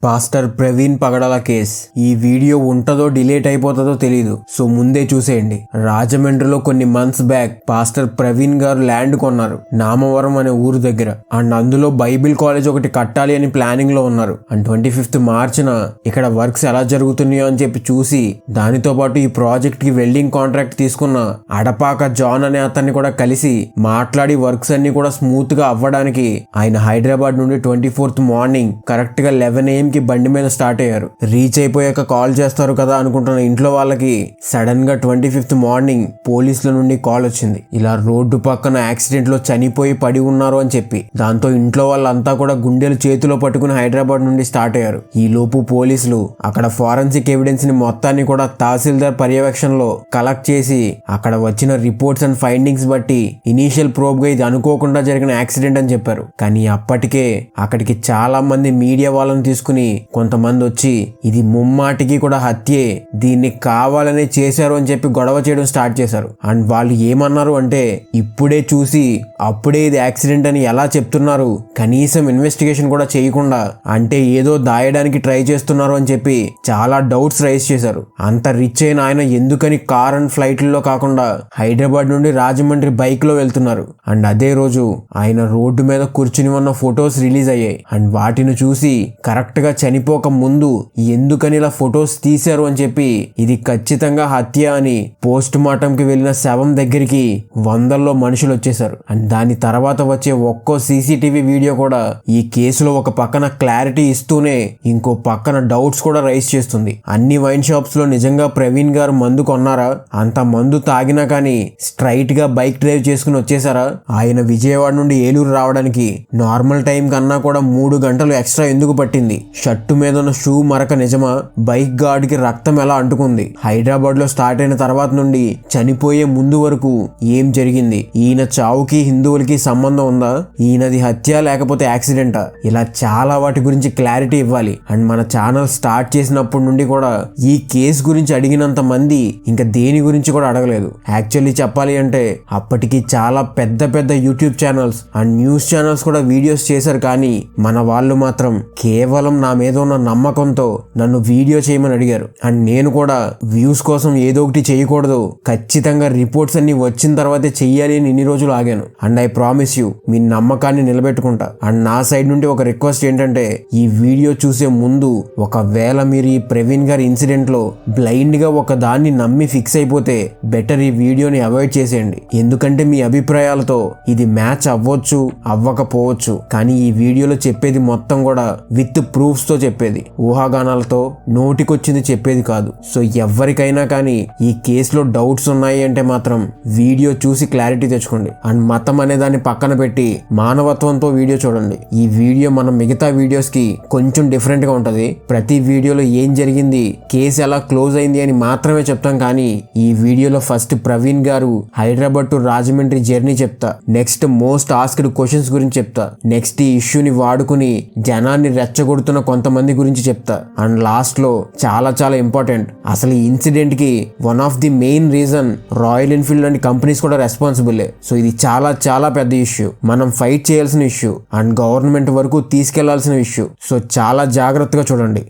Pastor Praveen పగడాల case ఈ video ఉంటదో delete అయిపోతుందో తెలీదు, సో ముందే చూసేయండి. రాజమండ్రిలో కొన్ని మంత్స్ బ్యాక్ పాస్టర్ ప్రవీణ్ గారు ల్యాండ్ కొన్నారు నామవరం అనే ఊరు దగ్గర. అండ్ అందులో బైబిల్ కాలేజ్ ఒకటి కట్టాలి అని ప్లానింగ్ లో ఉన్నారు. అండ్ 25th మార్చిన ఇక్కడ వర్క్స్ ఎలా జరుగుతున్నాయో అని చెప్పి చూసి దానితో పాటు ఈ ప్రాజెక్ట్ కి వెల్డింగ్ కాంట్రాక్ట్ తీసుకున్న అడపాక జాన్ అనే అతన్ని కూడా కలిసి మాట్లాడి వర్క్స్ అన్ని కూడా స్మూత్ గా అవ్వడానికి ఆయన హైదరాబాద్ నుండి 24th మార్నింగ్ కరెక్ట్ గా 11 AM కి బండి మీద స్టార్ట్ అయ్యారు. రీచ్ అయిపోయాక కాల్ చేస్తారు కదా అనుకుంటున్న ఇంట్లో వాళ్ళకి సడన్ గా 25th మార్నింగ్ పోలీసుల నుండి కాల్ వచ్చింది. ఇలా రోడ్డు పక్కన యాక్సిడెంట్ లో చనిపోయి పడి ఉన్నారు అని చెప్పి. దాంతో ఇంట్లో వాళ్ళంతా కూడా గుండెలు చేతిలో పట్టుకుని హైదరాబాద్ నుండి స్టార్ట్ అయ్యారు. ఈ లోపు పోలీసులు అక్కడ ఫారెన్సిక్ ఎవిడెన్స్ ని మొత్తాన్ని కూడా తహసీల్దార్ పర్యవేక్షణలో కలెక్ట్ చేసి అక్కడ వచ్చిన రిపోర్ట్స్ అండ్ ఫైండింగ్స్ బట్టి ఇనీషియల్ ప్రోబ్ గా ఇది అనుకోకుండా జరిగిన యాక్సిడెంట్ అని చెప్పారు. కానీ అప్పటికే అక్కడికి చాలా మంది మీడియా వాళ్ళని తీసుకుని కొంతమంది వచ్చి ఇది ముమ్మాటికి కూడా హత్యే, దీన్ని కావాలనే చేశారు అని చెప్పి గొడవ చేయడం స్టార్ట్ చేశారు. అండ్ వాళ్ళు ఏమన్నారు అంటే ఇప్పుడే చూసి అప్పుడే ఇది యాక్సిడెంట్ అని ఎలా చెప్తున్నారు, కనీసం ఇన్వెస్టిగేషన్ కూడా చేయకుండా, అంటే ఏదో దాయడానికి ట్రై చేస్తున్నారు అని చెప్పి చాలా డౌట్స్ రైజ్ చేశారు. అంత రిచ్ అయిన ఆయన ఎందుకని కార్ అండ్ ఫ్లైట్లలో కాకుండా హైదరాబాద్ నుండి రాజమండ్రి బైక్ లో వెళ్తున్నారు? అండ్ అదే రోజు ఆయన రోడ్డు మీద కూర్చుని ఉన్న ఫొటోస్ రిలీజ్ అయ్యాయి. అండ్ వాటిని చూసి కరెక్ట్ గా చనిపోక ముందు ఎందుకని ఇలా ఫొటోస్ తీశారు అని చెప్పి ఇది ఖచ్చితంగా హత్య అని పోస్ట్ మార్టం కి వెళ్లిన శవం దగ్గరికి వందల్లో మనుషులు వచ్చేసారు. అండ్ దాని తర్వాత వచ్చే ఒక్కో సీసీటీవీ వీడియో కూడా ఈ కేసులో ఒక పక్కన క్లారిటీ ఇస్తూనే ఇంకో పక్కన డౌట్స్ కూడా రైజ్ చేస్తుంది. అన్ని వైన్ షాప్స్ లో నిజంగా ప్రవీణ్ గారు మందు కొన్నారా? అంత మందు తాగినా కానీ స్ట్రైట్ గా బైక్ డ్రైవ్ చేసుకుని వచ్చేసారా? ఆయన విజయవాడ నుండి ఏలూరు రావడానికి నార్మల్ టైం కన్నా కూడా 3 గంటలు ఎక్స్ట్రా ఎందుకు పట్టింది? షర్టు మీద ఉన్న షూ మరక నిజమా? బైక్ గార్డ్ కి రక్తం ఎలా అంటుకుంది? హైదరాబాద్ లో స్టార్ట్ అయిన తర్వాత నుండి చనిపోయే ముందు వరకు ఏం జరిగింది? ఈయన చావుకి హిందువులకి సంబంధం ఉందా? ఈయనది హత్య లేకపోతే యాక్సిడెంటా? ఇలా చాలా వాటి గురించి క్లారిటీ ఇవ్వాలి. అండ్ మన ఛానల్ స్టార్ట్ చేసినప్పటి నుండి కూడా ఈ కేసు గురించి అడిగినంత మంది ఇంకా దేని గురించి కూడా అడగలేదు. యాక్చువల్లీ చెప్పాలి అంటే అప్పటికి చాలా పెద్ద పెద్ద YouTube channels and news channels కూడా వీడియోస్ చేశారు. కానీ మన వాళ్ళు మాత్రం కేవలం నా మీద ఉన్న నమ్మకంతో నన్ను వీడియో చేయమని అడిగారు. అండ్ నేను కూడా వ్యూస్ కోసం ఏదో ఒకటి చేయకూడదు, ఖచ్చితంగా రిపోర్ట్స్ అన్ని వచ్చిన తర్వాతే చెయ్యాలి అని ఇన్ని రోజులు ఆగాను. అండ్ ఐ ప్రామిస్ యూ మీ నమ్మకాన్ని నిలబెట్టుకుంటా. అండ్ నా సైడ్ నుండి ఒక రిక్వెస్ట్ ఏంటంటే ఈ వీడియో చూసే ముందు ఒకవేళ మీరు ఈ ప్రవీణ్ గారి ఇన్సిడెంట్ లో బ్లైండ్ గా ఒక దాన్ని నమ్మి ఫిక్స్ అయిపోతే బెటర్ ఈ వీడియోని అవాయిడ్ చేసేయండి. ఎందుకంటే మీ అభిప్రాయాలతో ఇది మ్యాచ్ అవ్వచ్చు అవ్వకపోవచ్చు, కానీ ఈ వీడియోలో చెప్పేది మొత్తం కూడా విత్ ప్రూఫ్స్ తో చెప్పేది, ఊహాగానాలతో నోటికొచ్చింది చెప్పేది కాదు. సో ఎవరికైనా కానీ ఈ కేసులో డౌట్స్ ఉన్నాయి అంటే మాత్రం వీడియో చూసి క్లారిటీ తెచ్చుకోండి. అండ్ మతం అనే దాన్ని పక్కన పెట్టి మానవత్వంతో వీడియో చూడండి. ఈ వీడియో మన మిగతా వీడియోస్ కి కొంచెం డిఫరెంట్ గా ఉంటది. ప్రతి వీడియోలో ఏం జరిగింది, కేసు ఎలా క్లోజ్ అయింది అని మాత్రమే చెప్తాం. కానీ ఈ వీడియోలో ఫస్ట్ ప్రవీణ్ గారు హైదరాబాద్ టు రాజమండ్రి జర్నీ చెప్తా, నెక్స్ట్ మోస్ట్ ఆస్క్డ్ క్వశ్చన్స్ గురించి చెప్తా, నెక్స్ట్ ఈ ఇష్యూని వాడుకుని జనాన్ని రెచ్చగొడుతున్న కొంతమంది గురించి చెప్తా. అండ్ లాస్ట్ లో చాలా చాలా ఇంపార్టెంట్, అసలు ఈ ఇన్సిడెంట్ కి one of the main reason royal Enfield లాంటి కంపెనీస్ కూడా రెస్పాన్సిబుల్. సో ఇది చాలా చాలా పెద్ద ఇష్యూ, మనం ఫైట్ చేయాల్సిన ఇష్యూ అండ్ గవర్నమెంట్ వరకు తీసుకెళ్లాల్సిన ఇష్యూ. సో చాలా జాగ్రత్తగా చూడండి.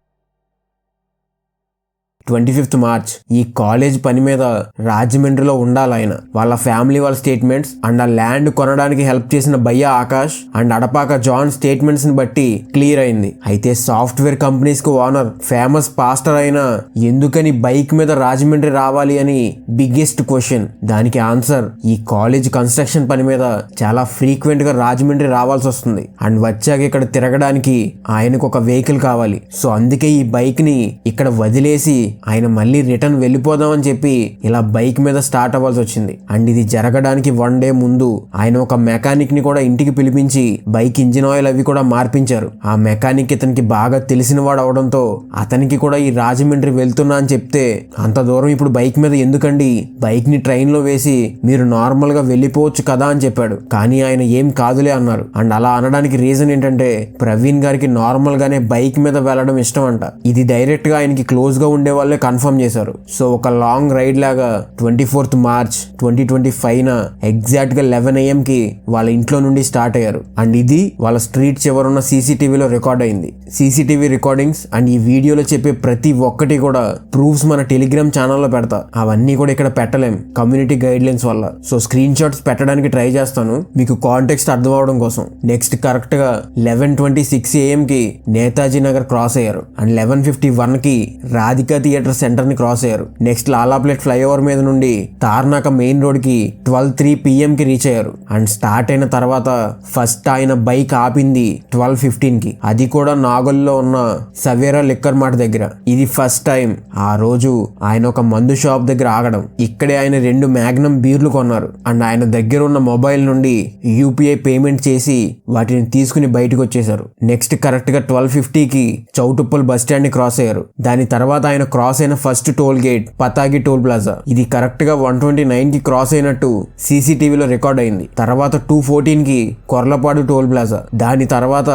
25th మార్చ్ ఈ కాలేజ్ పని మీద రాజమండ్రిలో ఉండాలి ఆయన. వాళ్ళ ఫ్యామిలీ వాళ్ళ స్టేట్మెంట్స్ అండ్ ఆ ల్యాండ్ కొనడానికి హెల్ప్ చేసిన భయ్య Akash and Adapaka John statements ని బట్టి క్లియర్ అయింది. అయితే సాఫ్ట్వేర్ కంపెనీస్ కు ఓనర్ ఫేమస్ పాస్టర్ అయినా ఎందుకని బైక్ మీద రాజమండ్రి రావాలి అని బిగ్గెస్ట్ క్వశ్చన్. దానికి ఆన్సర్ ఈ కాలేజ్ కన్స్ట్రక్షన్ పని మీద చాలా ఫ్రీక్వెంట్ గా రాజమండ్రి రావాల్సి వస్తుంది. అండ్ వచ్చాక ఇక్కడ తిరగడానికి ఆయనకు ఒక వెహికల్ కావాలి. సో అందుకే ఈ బైక్ ని ఇక్కడ వదిలేసి ఆయన మళ్ళీ రిటర్న్ వెళ్ళిపోదామని చెప్పి ఇలా బైక్ మీద స్టార్ట్ అవ్వాల్సి వచ్చింది. అండ్ ఇది జరగడానికి 1 డే ముందు ఆయన ఒక మెకానిక్ ని కూడా ఇంటికి పిలిపించి బైక్ ఇంజిన్ ఆయిల్ అవి కూడా మార్పించారు. ఆ మెకానిక్ ఇతనికి బాగా తెలిసిన వాడు అవడంతో అతనికి కూడా ఈ రాజమండ్రి వెళ్తున్నా అని చెప్తే, అంత దూరం ఇప్పుడు బైక్ మీద ఎందుకండి, బైక్ ని ట్రైన్ లో వేసి మీరు నార్మల్ గా వెళ్ళిపోవచ్చు కదా అని చెప్పాడు. కానీ ఆయన ఏం కాదులే అన్నారు. అండ్ అలా అనడానికి రీజన్ ఏంటంటే ప్రవీణ్ గారికి నార్మల్ గానే బైక్ మీద వెళ్ళడం ఇష్టం అంట. ఇది డైరెక్ట్ గా ఆయనకి క్లోజ్ గా ఉండే వాళ్ళే కన్ఫర్మ్ చేశారు. సో ఒక లాంగ్ రైడ్ లాగా 24th March 2025 ఎగ్జాక్ట్ గా 11 AM కి వాళ్ళ ఇంట్లో నుండి స్టార్ట్ అయ్యారు. అండ్ ఇది వాళ్ళ స్ట్రీట్ చివరున్న సీసీటీవీలో రికార్డ్ అయింది. సీసీటీవీ రికార్డింగ్స్ అండ్ ఈ వీడియోలో చెప్పే ప్రతి ఒక్కటి కూడా ప్రూఫ్స్ మన టెలిగ్రామ్ ఛానల్లో పెడతా. అవన్నీ కూడా ఇక్కడ పెట్టలేం కమ్యూనిటీ గైడ్ లైన్స్ వల్ల. సో స్క్రీన్ షాట్స్ పెట్టడానికి ట్రై చేస్తాను మీకు కాంటెక్స్ట్ అర్థం అవడం కోసం. నెక్స్ట్ కరెక్ట్ గా 11:26 AM కి నేతాజీ నగర్ క్రాస్ అయ్యారు. అండ్ 11:51 కి రాధికా థియేటర్ సెంటర్ ని క్రాస్ అయ్యారు. నెక్స్ట్ లాలాప్లేట్ ఫ్లైఓవర్ మీద నుండి తార్నాక మెయిన్ రోడ్ కి 12:03 PM కి రీచ్ అయ్యారు. అండ్ స్టార్ట్ అయిన తర్వాత ఫస్ట్ ఆయన బైక్ ఆపింది 12:15 కి. అది కూడా నాగల్లో ఉన్న సవేరా లిక్కర్ మార్ట్ దగ్గర. ఇది ఫస్ట్ టైం ఆ రోజు ఆయన ఒక మందు షాప్ దగ్గర ఆగడం. ఇక్కడే ఆయన 2 మ్యాగ్నమ్ బీర్లు కొన్నారు. అండ్ ఆయన దగ్గర ఉన్న మొబైల్ నుండి యూపీఐ పేమెంట్ చేసి వాటిని తీసుకుని బయటకు వచ్చేసారు. నెక్స్ట్ కరెక్ట్ గా 12:50 కి చౌటుప్పల్ బస్ స్టాండ్ ని క్రాస్ అయ్యారు. దాని తర్వాత ఆయన క్రాస్ అయిన ఫస్ట్ టోల్ గేట్ పతాగి టోల్ ప్లాజా. ఇది కరెక్ట్ గా 129 కి క్రాస్ అయినట్టు సీసీటీవీలో రికార్డ్ అయింది. తర్వాత 214 కి కొర్లపాడు టోల్ ప్లాజా. దాని తర్వాత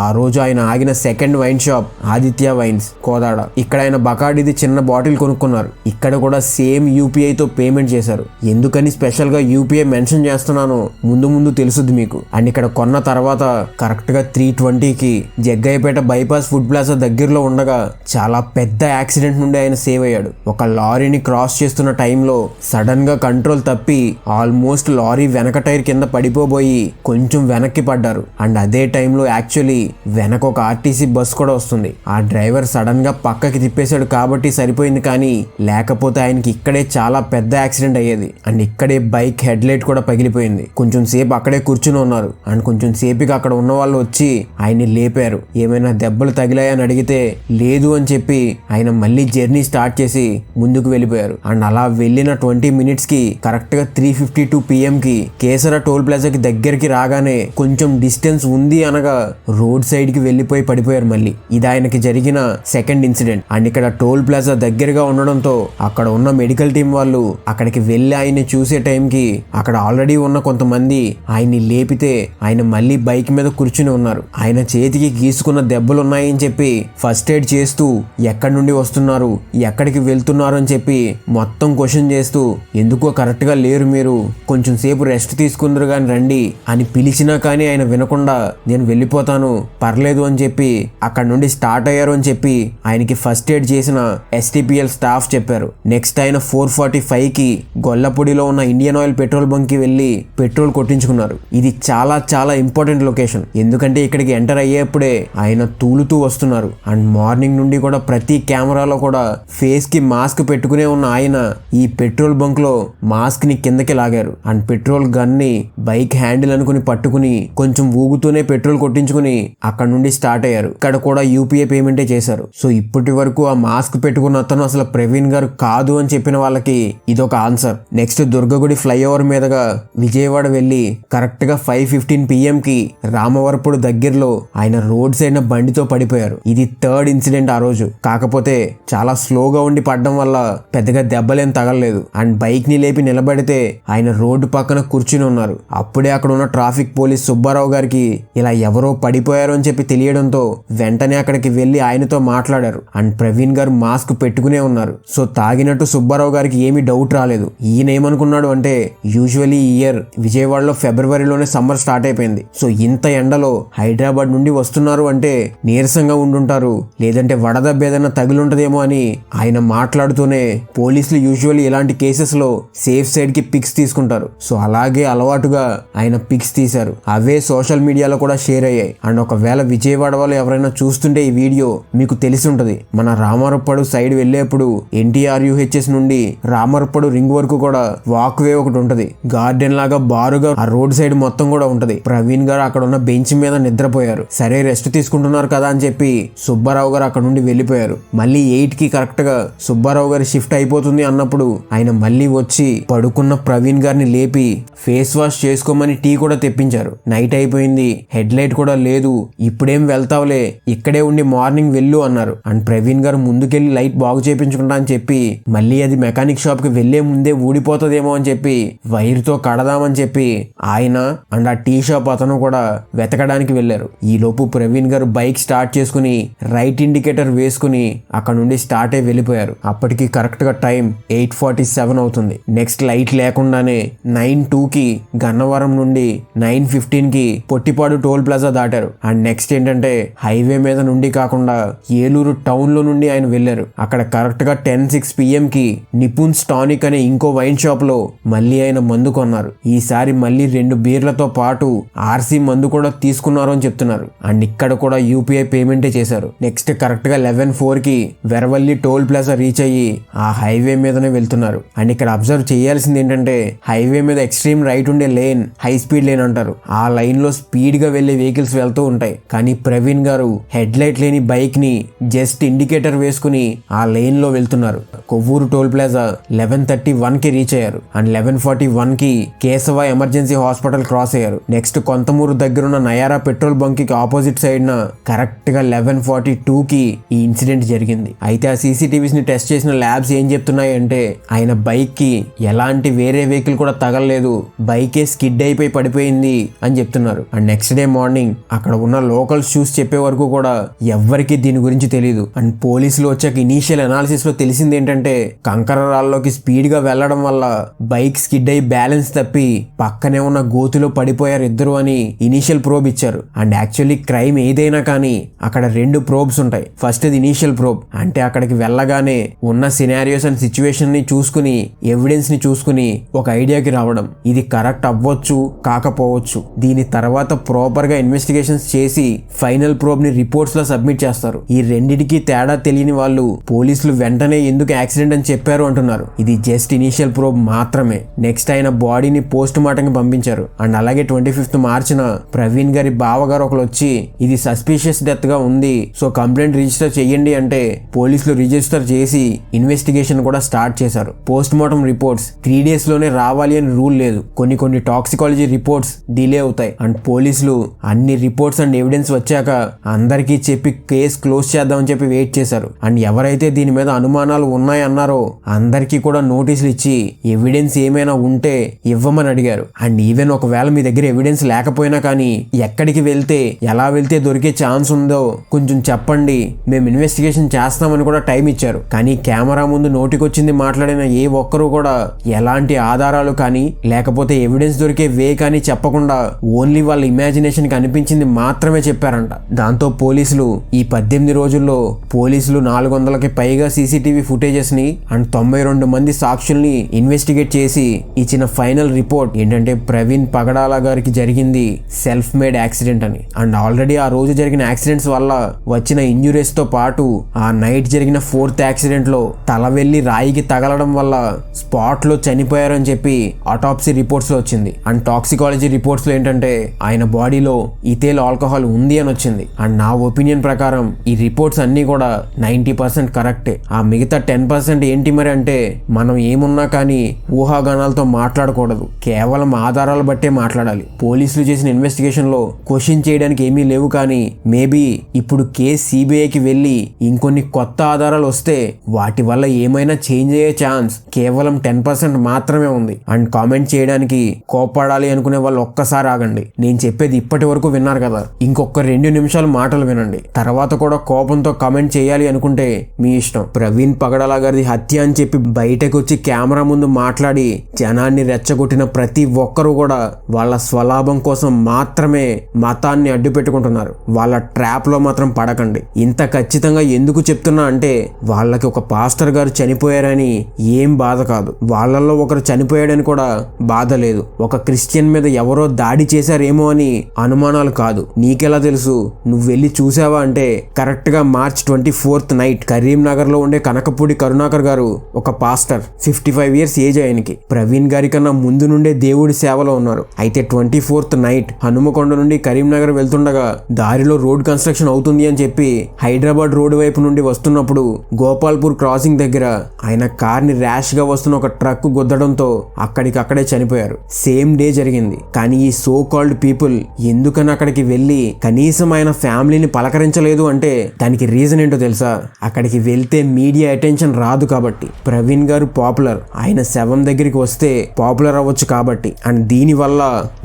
ఆ రోజు ఆయన ఆగిన second wine shop Aditya wines Kodad. ఇక్కడ ఆయన బకాడిది చిన్న బాటిల్ కొనుక్కున్నారు. ఇక్కడ కూడా సేమ్ యూపీఐ తో పేమెంట్ చేశారు. ఎందుకని స్పెషల్ గా యూపీఐ మెన్షన్ చేస్తున్నానో ముందు ముందు తెలుసుద్ది మీకు. అండ్ ఇక్కడ కొన్న తర్వాత కరెక్ట్ గా 3:20 కి జగ్గయ్యపేట బైపాస్ ఫుడ్ ప్లాజా దగ్గరలో ఉండగా చాలా పెద్ద యాక్సిడెంట్ నుండి ఆయన సేవ్ అయ్యాడు. ఒక లారీని క్రాస్ చేస్తున్న టైంలో సడన్ గా కంట్రోల్ తప్పి ఆల్మోస్ట్ లారీ వెనక టైర్ కింద పడిపోబోయి కొంచెం వెనక్కి పడ్డారు. అండ్ అదే టైంలో యాక్చువల్లీ వెనక ఒక ఆర్టీసీ బస్ కూడా వస్తుంది. ఆ డ్రైవర్ సడన్ గా పక్కకి తిప్పేశాడు కాబట్టి సరిపోయింది. కానీ లేకపోతే ఆయనకి ఇక్కడే చాలా పెద్ద యాక్సిడెంట్ అయ్యేది. అండ్ ఇక్కడే బైక్ హెడ్ లైట్ కూడా పగిలిపోయింది. కొంచెం సేపు అక్కడే కూర్చుని ఉన్నారు. అండ్ కొంచెం సేపుకి అక్కడ ఉన్న వాళ్ళు వచ్చి ఆయన్ని లేపారు. ఏమైనా దెబ్బలు తగిలాయని అడిగితే లేదు అని చెప్పి ఆయన మళ్ళీ జర్నీ స్టార్ట్ చేసి ముందుకు వెళ్ళిపోయారు. అండ్ అలా వెళ్ళిన 20 minutes కి కరెక్ట్ గా 3:52 PM కి కేసర టోల్ ప్లాజాకి దగ్గరికి రాగానే కొంచెం డిస్టెన్స్ ఉంది అనగా రోడ్ సైడ్ కి వెళ్ళిపోయి పడిపోయారు మళ్ళీ. ఇది ఆయనకి జరిగిన సెకండ్ ఇన్సిడెంట్. అండ్ ఇక్కడ టోల్ ప్లాజా దగ్గరగా ఉండడంతో అక్కడ ఉన్న మెడికల్ టీం వాళ్ళు అక్కడికి వెళ్ళి ఆయన్ని చూసే టైంకి అక్కడ ఆల్రెడీ ఉన్న కొంతమంది ఆయన్ని లేపితే ఆయన మళ్ళీ బైక్ మీద కూర్చుని ఉన్నారు. ఆయన చేతికి గీసుకున్న దెబ్బలు ఉన్నాయని చెప్పి ఫస్ట్ ఎయిడ్ చేస్తూ ఎక్కడి నుండి వస్తున్నారు ఎక్కడికి వెళ్తున్నారు అని చెప్పి మొత్తం క్వశ్చన్ చేస్తూ ఎందుకో కరెక్ట్ గా లేరు మీరు కొంచెం సేపు రెస్ట్ తీసుకుందరు గాని రండి అని పిలిచినా కానీ ఆయన వినకుండా నేను వెళ్ళిపోతాను పర్లేదు అని చెప్పి అక్కడ నుండి స్టార్ట్ అయ్యారు అని చెప్పి ఆయనకి ఫస్ట్ ఎయిడ్ చేసిన STPL స్టాఫ్ చెప్పారు. నెక్స్ట్ ఆయన 4:45 కి గొల్లపూడిలో ఉన్న ఇండియన్ ఆయిల్ పెట్రోల్ బంక్ కి వెళ్ళి పెట్రోల్ కొట్టించుకున్నారు. ఇది చాలా చాలా ఇంపార్టెంట్ లొకేషన్. ఎందుకంటే ఇక్కడికి ఎంటర్ అయ్యేప్పుడే ఆయన తూలుతూ వస్తున్నారు. అండ్ మార్నింగ్ నుండి కూడా ప్రతి కెమెరాలో కూడా ఫేస్ కి మాస్క్ పెట్టుకునే ఉన్న ఆయన ఈ పెట్రోల్ బంక్ లో మాస్క్ ని కిందకి లాగారు. అండ్ పెట్రోల్ గన్ ని బైక్ హ్యాండిల్ అనుకుని పట్టుకుని కొంచెం ఊగుతూనే పెట్రోల్ కొట్టించుకుని అక్కడ నుండి స్టార్ట్ అయ్యారు. ఇక్కడ కూడా యూపీఐ పేమెంటే చేశారు. సో ఇప్పటి వరకు ఆ మాస్క్ పెట్టుకున్న అతను అసలు ప్రవీణ్ గారు కాదు అని చెప్పిన వాళ్ళకి ఇదొక ఆన్సర్. నెక్స్ట్ దుర్గగుడి ఫ్లైఓవర్ మీదుగా విజయవాడ వెళ్లి కరెక్ట్ గా 5:15 PM కి రామవరపుడు దగ్గరలో ఆయన రోడ్ సైడ్ బండితో పడిపోయారు. ఇది థర్డ్ ఇన్సిడెంట్ ఆ రోజు. కాకపోతే చాలా స్లోగా ఉండి పడడం వల్ల పెద్దగా దెబ్బలేం తగలలేదు. అండ్ బైక్ ని లేపి నిలబడితే ఆయన రోడ్డు పక్కన కూర్చుని ఉన్నారు. అప్పుడే అక్కడ ఉన్న ట్రాఫిక్ పోలీస్ సుబ్బారావు గారికి ఇలా ఎవరో పడిపోయారు అని చెప్పి తెలియడంతో వెంటనే అక్కడికి వెళ్లి ఆయనతో మాట్లాడారు. అండ్ ప్రవీణ్ గారు మాస్క్ పెట్టుకునే ఉన్నారు. సో తాగినట్టు సుబ్బారావు గారికి ఏమీ డౌట్ రాలేదు. ఈయన ఏమనుకున్నాడు అంటే యూజువల్లీ ఈ ఇయర్ విజయవాడలో ఫిబ్రవరిలోనే సమ్మర్ స్టార్ట్ అయిపోయింది. సో ఇంత ఎండలో హైదరాబాద్ నుండి వస్తున్నారు అంటే నీరసంగా ఉండుంటారు, లేదంటే వడదెబ్బ ఏదైనా తగిలుంటదేమో అని ఆయన మాట్లాడుతూనే పోలీసులు యూజువల్లీ ఇలాంటి కేసెస్ లో సేఫ్ సైడ్ కి పిక్స్ తీసుకుంటారు. సో అలాగే అలవాటుగా ఆయన పిక్స్ తీశారు. అవే సోషల్ మీడియాలో కూడా షేర్ అయ్యాయి. అండ్ ఒకవేళ విజయవాడ వాళ్ళు ఎవరైనా చూస్తుంటే ఈ వీడియో మీకు తెలిసి ఉంటది. మన రామరప్పడు సైడ్ వెళ్లేప్పుడు NTRUHS నుండి రామరప్పడు రింగ్ వరకు కూడా వాక్ వే ఒకటి ఉంటది. గార్డెన్ లాగా బారుగా ఆ రోడ్ సైడ్ మొత్తం కూడా ఉంటది. ప్రవీణ్ గారు అక్కడ ఉన్న బెంచ్ మీద నిద్రపోయారు. సరే రెస్ట్ తీసుకుంటున్నారు కదా అని చెప్పి సుబ్బారావు గారు అక్కడ నుండి వెళ్ళిపోయారు. మళ్ళీ 8 కి కరెక్ట్ గా సుబ్బారావు గారి షిఫ్ట్ అయిపోతుంది అన్నప్పుడు ఆయన మళ్ళీ వచ్చి పడుకున్న ప్రవీణ్ గారిని లేపి ఫేస్ వాష్ చేసుకోమని టీ కూడా తెప్పించారు. నైట్ అయిపోయింది, హెడ్ లైట్ కూడా లేదు, ఇప్పుడేం వెళ్తావులే ఇక్కడే ఉండి మార్నింగ్ వెళ్ళు అన్నారు. అండ్ ప్రవీణ్ గారు ముందుకెళ్లి లైట్ బాగు చేయించుకుంటా అని చెప్పి మళ్ళీ అది మెకానిక్ షాప్ కి వెళ్లే ముందే ఊడిపోతుందేమో అని చెప్పి వైర్ తో కడదామని చెప్పి ఆయన అండ్ ఆ టీ షాప్ అతను కూడా వెతకడానికి వెళ్లారు. ఈ లోపు ప్రవీణ్ గారు బైక్ స్టార్ట్ చేసుకుని రైట్ ఇండికేటర్ వేసుకుని అక్కడ నుండి స్టార్ట్ అయి వెళ్ళిపోయారు. అప్పటికి కరెక్ట్ గా టైం 8:47 అవుతుంది. నెక్స్ట్ లైట్ లేకుండానే 9:02కి గన్నవరం నుండి 9:15కి పొట్టిపాడు టోల్ ప్లాజా దాటారు. అండ్ నెక్స్ట్ ఏంటంటే హైవే మీద నుండి కాకుండా ఏలూరు టౌన్ లో నుండి ఆయన వెళ్లారు. అక్కడ కరెక్ట్ గా 10:06 PM కి నిపున్స్ టానిక్ అనే ఇంకో వైన్ షాప్ లో మళ్ళీ ఆయన మందు కొన్నారు. ఈసారి మళ్ళీ 2 బీర్లతో పాటు ఆర్సీ మందు కూడా తీసుకున్నారు అని చెప్తున్నారు. అండ్ ఇక్కడ కూడా యూపీఐ పేమెంటే చేశారు. నెక్స్ట్ కరెక్ట్ గా 11:04కి వెరవల్లి టోల్ ప్లాజా రీచ్ అయ్యి ఆ హైవే మీదనే వెళ్తున్నారు. అండ్ ఇక్కడ అబ్జర్వ్ చేయాల్సింది ఏంటంటే హైవే మీద ఎక్స్ట్రీమ్ రైట్ ఉండే లేన్ హై స్పీడ్ లేన్ అంటారు. ఆ లైన్ లో స్పీడ్ గా వెళ్లే వెహికల్స్ వెళ్తూ ఉంటాయి. కానీ ప్రవీణ్ గారు హెడ్ లైట్ లేని బైక్ ని జస్ట్ ఇండికేటర్ వేసుకుని ఆ లేన్ లో వెళ్తున్నారు. కొవ్వూరు టోల్ ప్లాజా 11:31కి రీచ్ అయ్యారు. అండ్ 11:41కి కేశవ ఎమర్జెన్సీ హాస్పిటల్ క్రాస్ అయ్యారు. నెక్స్ట్ కొంతమూరు దగ్గరున్న నయారా పెట్రోల్ బంక్ కి ఆపోజిట్ సైడ్ న కరెక్ట్ గా 11:42కి ఈ ఇన్సిడెంట్ జరిగింది. అయితే ఆ సీసీటీవీస్ ని టెస్ట్ చేసిన ల్యాబ్స్ ఏం చెప్తున్నాయి అంటే ఆయన బైక్ కి ఎలాంటి వేరే వెహికల్ కూడా తగలలేదు, బైకే స్కిడ్ అయిపోయి పడిపోయింది అని చెప్తున్నారు. అండ్ నెక్స్ట్ డే మార్నింగ్ అక్కడ ఉన్న లోకల్స్ చూసి చెప్పే వరకు కూడా ఎవ్వరికి దీని గురించి తెలియదు. అండ్ పోలీసులు వచ్చాక ఇనీషియల్ అనాలిసిస్ లో తెలిసింది ఏంటంటే కంకర రాళ్ళలోకి స్పీడ్ గా వెళ్లడం వల్ల బైక్ స్కిడ్ అయి బ్యాలెన్స్ తప్పి పక్కనే ఉన్న గోతులో పడిపోయారు ఇద్దరు అని ఇనీషియల్ ప్రోబ్ ఇచ్చారు. అండ్ యాక్చువల్లీ క్రైమ్ ఏదైనా కానీ అక్కడ 2 ప్రోబ్స్ ఉంటాయి. ఫస్ట్ ఇది ఇనీషియల్ ప్రోబ్, అంటే అక్కడికి వెళ్ళగానే ఉన్న సినారియోస్ అండ్ సిచ్యువేషన్ ని చూసుకుని ఎవిడెన్స్ ని చూసుకుని ఒక ఐడియాకి రావడం. ఇది కరెక్ట్ అవ్వచ్చు కాకపోవచ్చు. దీని తర్వాత ప్రాపర్ గా ఇన్వెస్టిగేషన్స్ చేసి ఫైనల్ ప్రోబ్ ని రిపోర్ట్స్ లో సబ్మిట్ చేస్తారు. ఈ రెండిటికి తేడా తెలియని వాళ్ళు పోలీసులు వెంటనే ఎందుకు యాక్సిడెంట్ అని చెప్పారు అంటున్నారు. ఇది జస్ట్ ఇనీషియల్ ప్రోబ్ మాత్రమే. నెక్స్ట్ ఆయన బాడీని పోస్ట్ మార్టం కి పంపించారు. అండ్ అలాగే 25th మార్చిన ప్రవీణ్ గారి బావగారు ఒకరు వచ్చి ఇది సస్పిషియస్ డెత్ గా ఉంది, సో కంప్లైంట్ రిజిస్టర్ చేయండి అంటే పోలీసులు రిజిస్టర్ చేసి ఇన్వెస్టిగేషన్ కూడా స్టార్ట్ చేశారు. పోస్ట్ మార్టం రిపోర్ట్స్ 3 days లోనే రావాలి అని రూల్ లేదు. కొన్ని టాక్సికాలజీ రిపోర్ట్స్ డిలే అవుతాయి. అండ్ పోలీసులు అన్ని రిపోర్ట్స్ అండ్ ఎవిడెన్స్ వచ్చాక అందరికీ చెప్పి కేసు క్లోజ్ చేద్దామని చెప్పి వెయిట్ చేశారు. అండ్ ఎవరైతే దీని మీద అనుమానాలు ఉన్నాయన్నారో అందరికీ కూడా నోటీసులు ఇచ్చి ఎవిడెన్స్ ఏమైనా ఉంటే ఇవ్వమని అడిగారు. అండ్ ఈవెన్ ఒకవేళ మీ దగ్గర ఎవిడెన్స్ లేకపోయినా కానీ ఎక్కడికి వెళ్తే ఎలా వెళ్తే దొరికే ఛాన్స్ ఉందో కొంచెం చెప్పండి, మేము ఇన్వెస్టిగేషన్ చేస్తామని కూడా టైం ఇచ్చారు. కానీ కెమెరా ముందు నోటికొచ్చింది మాట్లాడిన ఏ ఒక్కరూ కూడా ఎలాంటి ఆధారాలు కానీ లేకపోతే ఎవిడెన్స్ దొరికే వే కానీ చెప్పకుండా ఓన్లీ వాళ్ళ ఇమాజినేషన్ కి అనిపించింది మాత్రమే చెప్పారంట. దాంతో పోలీసులు ఈ 18 రోజుల్లో పోలీసులు 400కి పైగా సీసీటీవీ ఫుటేజెస్ ని అండ్ 92 మంది సాక్షుల్ని ఇన్వెస్టిగేట్ చేసి ఇచ్చిన ఫైనల్ రిపోర్ట్ ఏంటంటే ప్రవీణ్ పగడాల గారికి జరిగింది సెల్ఫ్ మేడ్ యాక్సిడెంట్ అని. అండ్ ఆల్రెడీ ఆ రోజు జరిగిన యాక్సిడెంట్స్ వల్ల వచ్చిన ఇంజురీస్ తో పాటు ఆ నైట్ జరిగిన 4th యాక్సిడెంట్ లో తల వెళ్లి రాయికి తగలడం వల్ల స్పాట్ లో చనిపోయారని చెప్పి ఆటోప్సీ రిపోర్ట్స్ లో వచ్చింది. అండ్ టాక్సికాలజీ రిపోర్ట్స్ లో ఏంటంటే ఆయన బాడీలో ఇథైల్ ఆల్కహాల్ ఉంది అని వచ్చింది. అండ్ నా ఒపీనియన్ ప్రకారం ఈ రిపోర్ట్స్ అన్ని కూడా 90% కరెక్టే. ఆ మిగతా 10% ఏంటి మరి అంటే మనం ఏమున్నా కానీ ఊహాగానాలతో మాట్లాడకూడదు, కేవలం ఆధారాలు బట్టే మాట్లాడాలి. పోలీసులు చేసిన ఇన్వెస్టిగేషన్ లో క్వశ్చన్ చేయడానికి ఏమీ లేవు. కానీ మేబీ ఇప్పుడు కేసు సిబిఐకి వెళ్ళి ఇంకొన్ని కొత్త ఆధారాలు వస్తే వాటి వల్ల ఏమైనా చేంజ్ అయ్యే ఛాన్స్ కేవలం 10% మాత్రమే ఉంది. అండ్ కామెంట్ చేయడానికి కోపడాలి అనుకునే వాళ్ళు ఒక్కసారి ఆగండి. నేను చెప్పేది ఇప్పటి వరకు విన్నారు కదా, ఇంకొక 2 నిమిషాలు మాటలు వినండి. తర్వాత కూడా కోపంతో కామెంట్ చేయాలి అనుకుంటే మీ ఇష్టం. ప్రవీణ్ పగడాల గారి హత్య అని చెప్పి బయటకు వచ్చి కెమెరా ముందు మాట్లాడి జనాన్ని రెచ్చగొట్టిన ప్రతి ఒక్కరూ కూడా వాళ్ళ స్వలాభం కోసం మాత్రమే మతాన్ని అడ్డు పెట్టుకుంటున్నారు. వాళ్ళ ట్రాప్ లో మాత్రం పడకండి. ఇంత ఖచ్చితంగా ఎందుకు చెప్తున్నా అంటే వాళ్ళకి ఒక పాస్టర్ గారు చనిపోయారని ఏం బాధ కాదు, వాళ్ళల్లో ఒకరు చనిపోయాడని కూడా బాధ లేదు. ఒక క్రిస్టియన్ మీద ఎవరో దాడి చేశారేమో అని అనుమానాలు కాదు. నీకెలా తెలుసు? నువ్వు వెళ్ళి చూసావా అంటే కరెక్ట్ గా March 24th నైట్ కరీంనగర్ లో ఉండే కనకపూడి కరుణాకర్ గారు ఒక పాస్టర్, 55 years ఏజ్ ఆయనకి. ప్రవీణ్ గారి కన్నా ముందు నుండే దేవుడి సేవలో ఉన్నారు. అయితే 24th నైట్ హనుమకొండ నుండి కరీంనగర్ వెళ్తుండగా దారిలో రోడ్ కన్స్ట్రక్షన్ అవుతుంది అని చెప్పి హైదరాబాద్ రోడ్ వైపు నుండి వస్తున్నప్పుడు గోపాల్పూర్ క్రాసింగ్ దగ్గర ఆయన కార్ ని ర్యాష్ గా వస్తున్న ఒక ట్రక్ గుద్దడంతో అక్కడికక్కడే చనిపోయారు. సేమ్ డే జరిగింది. కానీ ఈ సో కాల్డ్ పీపుల్ ఎందుకని అక్కడికి వెళ్ళి కనీసం ఆయన ఫ్యామిలీని పలకరించలేదు అంటే దానికి రీజన్ ఏంటో తెలుసా? అక్కడికి వెళ్తే మీడియా అటెన్షన్ రాదు కాబట్టి. ప్రవీణ్ గారు పాపులర్, ఆయన శవం దగ్గరికి వస్తే పాపులర్ అవ్వచ్చు కాబట్టి, అండ్ దీని వల్ల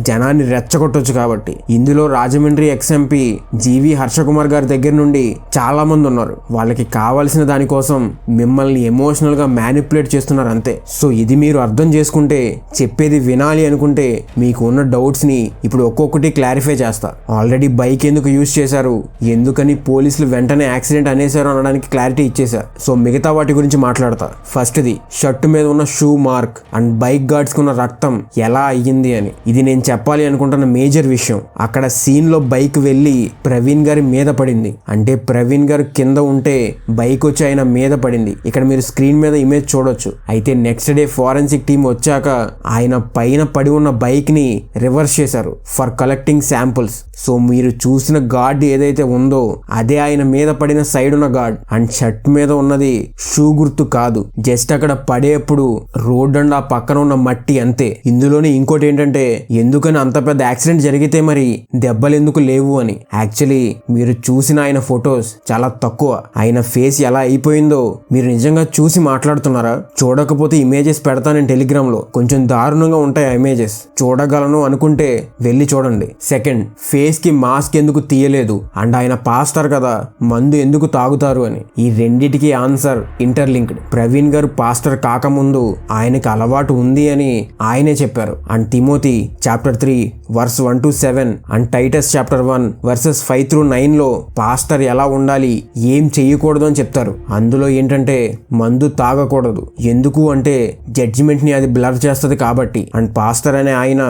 జనాన్ని రెచ్చగొట్టొచ్చు కాబట్టి. ఇందులో రాజమండ్రి ఎక్స్ఎంపీ జీవి హర్షకుమార్ గారి దగ్గర నుండి చాలా మంది ఉన్నారు. వాళ్ళకి కావాల్సిన కావాల్సిన దానికోసం మిమ్మల్ని ఎమోషనల్ గా మ్యానిపులేట్ చేస్తున్నారు అంతే. సో ఇది మీరు అర్థం చేసుకుంటే, చెప్పేది వినాలి అనుకుంటే మీకు ఉన్న డౌట్స్ ని ఇప్పుడు ఒక్కొక్కటి క్లారిఫై చేస్తా. ఆల్రెడీ బైక్ ఎందుకు యూజ్ చేశారు, ఎందుకని పోలీసులు వెంటనే యాక్సిడెంట్ అనేసారు అనడానికి క్లారిటీ ఇచ్చేసా. సో మిగతా వాటి గురించి మాట్లాడతా. ఫస్ట్ ది షర్ట్ మీద ఉన్న shoe mark and bike guards కున్న రక్తం ఎలా అయ్యింది అని. ఇది నేను చెప్పాలి అనుకుంటున్న మేజర్ విషయం. అక్కడ సీన్ లో బైక్ వెళ్లి ప్రవీణ్ గారి మీద పడింది. అంటే ప్రవీణ్ గారు కింద ఉంటే బైక్ వచ్చి ఆయన మీద పడింది. ఇక్కడ మీరు స్క్రీన్ మీద ఇమేజ్ చూడొచ్చు. అయితే నెక్స్ట్ డే ఫారెన్సిక్ టీమ్ వచ్చాక ఆయన పైన పడి ఉన్న బైక్ ని రివర్స్ చేశారు ఫర్ కలెక్టింగ్ శాంపుల్స్. సో మీరు చూసిన గార్డ్ ఏదైతే ఉందో అదే ఆయన మీద పడిన సైడ్ ఉన్న గార్డ్. అండ్ షర్ట్ మీద ఉన్నది షూ గుర్తు కాదు, జస్ట్ అక్కడ పడేప్పుడు రోడ్ అండ్ ఆ పక్కన ఉన్న మట్టి అంతే. ఇందులోనే ఇంకోటి ఏంటంటే, ఎందుకని అంత పెద్ద యాక్సిడెంట్ జరిగితే మరి దెబ్బలు ఎందుకు లేవు అని. యాక్చువల్లీ మీరు చూసిన ఆయన ఫొటోస్ చాలా తక్కువ. ఆయన ఫేస్ ఎలా అయిపోయిందో మీరు నిజంగా చూసి మాట్లాడుతున్నారా? చూడకపోతే ఇమేజెస్ పెడతా నేను టెలిగ్రామ్ లో. కొంచెం దారుణంగా ఉంటాయి ఆ ఇమేజెస్. చూడగలను అనుకుంటే వెళ్ళి చూడండి. సెకండ్, ఫేస్ కి మాస్క్ ఎందుకు తీయలేదు అండ్ ఆయన పాస్టర్ కదా, మందు ఎందుకు తాగుతారు అని. ఈ రెండిటికి ఆన్సర్ ఇంటర్లింక్డ్. ప్రవీణ్ గారు పాస్టర్ కాకముందు ఆయనకి అలవాటు ఉంది అని ఆయనే చెప్పారు. And Timothy chapter 3 verse 1-7 and Titus chapter 1 verses 5-9 లో పాస్టర్ ఎలా ఉండాలి, ఏం చెయ్యకూడదు అని చెప్తారు. అందులో ఏంటంటే మందు తాగకూడదు. ఎందుకు అంటే జడ్జిమెంట్ ని అది బ్లర్ చేస్తుంది కాబట్టి. అండ్ పాస్టర్ అనే ఆయన